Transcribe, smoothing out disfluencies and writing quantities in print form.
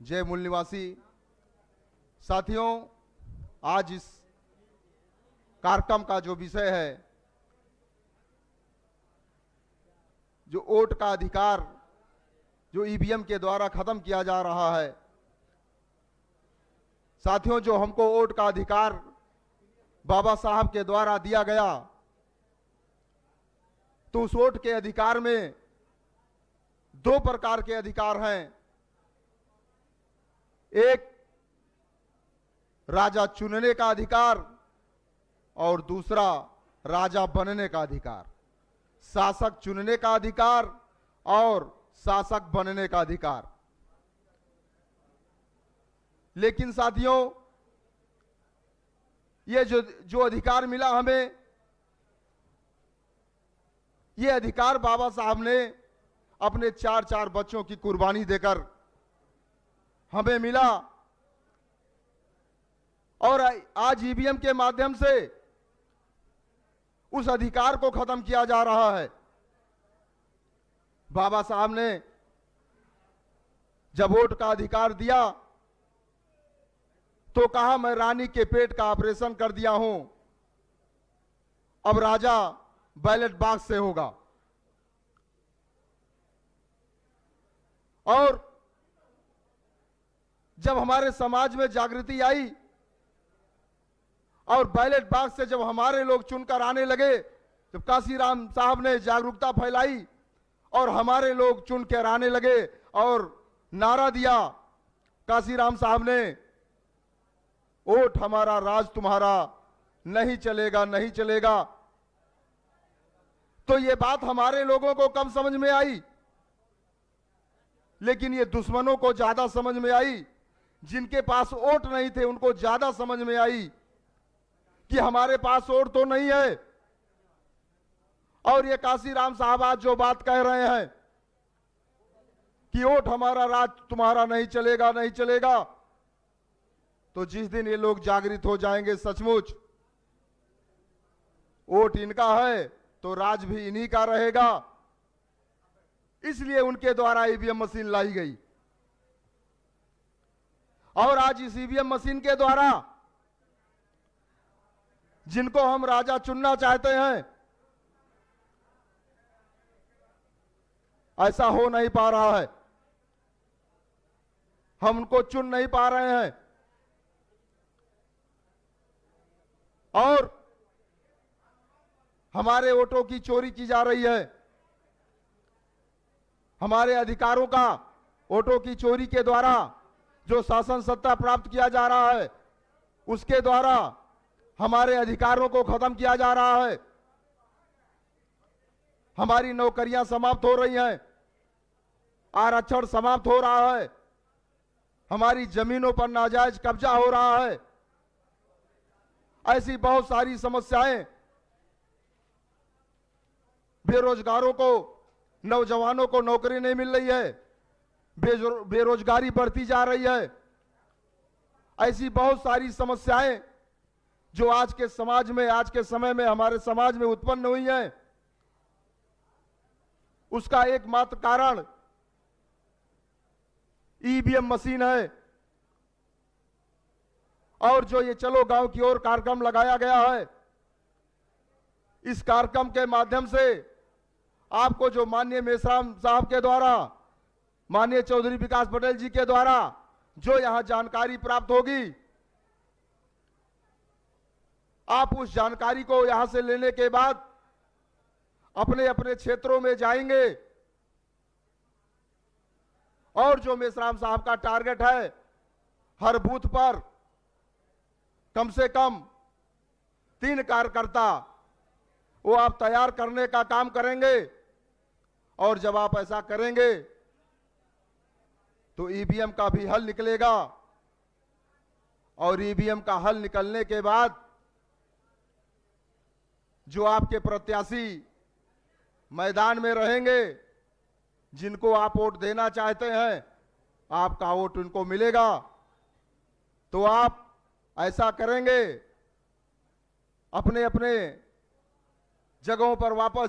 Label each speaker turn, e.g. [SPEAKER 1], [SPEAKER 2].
[SPEAKER 1] जय मूल निवासी साथियों, आज इस कार्यक्रम का जो विषय है, जो वोट का अधिकार जो ईवीएम के द्वारा खत्म किया जा रहा है। साथियों, जो हमको वोट का अधिकार बाबा साहब के द्वारा दिया गया, तो उस वोट के अधिकार में दो प्रकार के अधिकार हैं। एक राजा चुनने का अधिकार और दूसरा राजा बनने का अधिकार। शासक चुनने का अधिकार और शासक बनने का अधिकार। लेकिन साथियों, ये जो अधिकार मिला हमें, ये अधिकार बाबा साहब ने अपने चार बच्चों की कुर्बानी देकर हमें मिला। और आज ईवीएम के माध्यम से उस अधिकार को खत्म किया जा रहा है। बाबा साहब ने जब वोट का अधिकार दिया तो कहा, मैं रानी के पेट का ऑपरेशन कर दिया हूं, अब राजा बैलेट बॉक्स से होगा। और जब हमारे समाज में जागृति आई और बैलेट बॉक्स से जब हमारे लोग चुनकर आने लगे, जब काशीराम साहब ने जागरूकता फैलाई और हमारे लोग चुनकर आने लगे और नारा दिया काशीराम साहब ने, वोट हमारा राज तुम्हारा, नहीं चलेगा नहीं चलेगा। तो ये बात हमारे लोगों को कम समझ में आई, लेकिन ये दुश्मनों को ज्यादा समझ में आई। जिनके पास वोट नहीं थे उनको ज्यादा समझ में आई कि हमारे पास वोट तो नहीं है। और ये काशीराम साहब आज जो बात कह रहे हैं कि वोट हमारा राज तुम्हारा, नहीं चलेगा नहीं चलेगा, तो जिस दिन ये लोग जागृत हो जाएंगे सचमुच वोट इनका है तो राज भी इन्हीं का रहेगा। इसलिए उनके द्वारा ईवीएम मशीन लाई गई। और आज इस ईवीएम मशीन के द्वारा जिनको हम राजा चुनना चाहते हैं, ऐसा हो नहीं पा रहा है। हम उनको चुन नहीं पा रहे हैं। और हमारे वोटों की चोरी की जा रही है। हमारे अधिकारों का वोटों की चोरी के द्वारा जो शासन सत्ता प्राप्त किया जा रहा है, उसके द्वारा हमारे अधिकारों को खत्म किया जा रहा है। हमारी नौकरियां समाप्त हो रही हैं, आरक्षण समाप्त हो रहा है, हमारी जमीनों पर नाजायज कब्जा हो रहा है। ऐसी बहुत सारी समस्याएं, बेरोजगारों को, नौजवानों को नौकरी नहीं मिल रही है, बेरोजगारी बढ़ती जा रही है। ऐसी बहुत सारी समस्याएं जो आज के समाज में, आज के समय में हमारे समाज में उत्पन्न हुई हैं, उसका एकमात्र कारण ईवीएम मशीन है। और जो ये चलो गांव की ओर कार्यक्रम लगाया गया है, इस कार्यक्रम के माध्यम से आपको जो माननीय मेश्राम साहब के द्वारा, माननीय चौधरी विकास पटेल जी के द्वारा जो यहां जानकारी प्राप्त होगी, आप उस जानकारी को यहां से लेने के बाद अपने अपने क्षेत्रों में जाएंगे और जो मेश्राम साहब का टारगेट है, हर बूथ पर कम से कम 3 कार्यकर्ता वो आप तैयार करने का काम करेंगे। और जब आप ऐसा करेंगे तो ईवीएम का भी हल निकलेगा। और ईवीएम का हल निकलने के बाद जो आपके प्रत्याशी मैदान में रहेंगे, जिनको आप वोट देना चाहते हैं, आपका वोट उनको मिलेगा। तो आप ऐसा करेंगे, अपने अपने जगहों पर वापस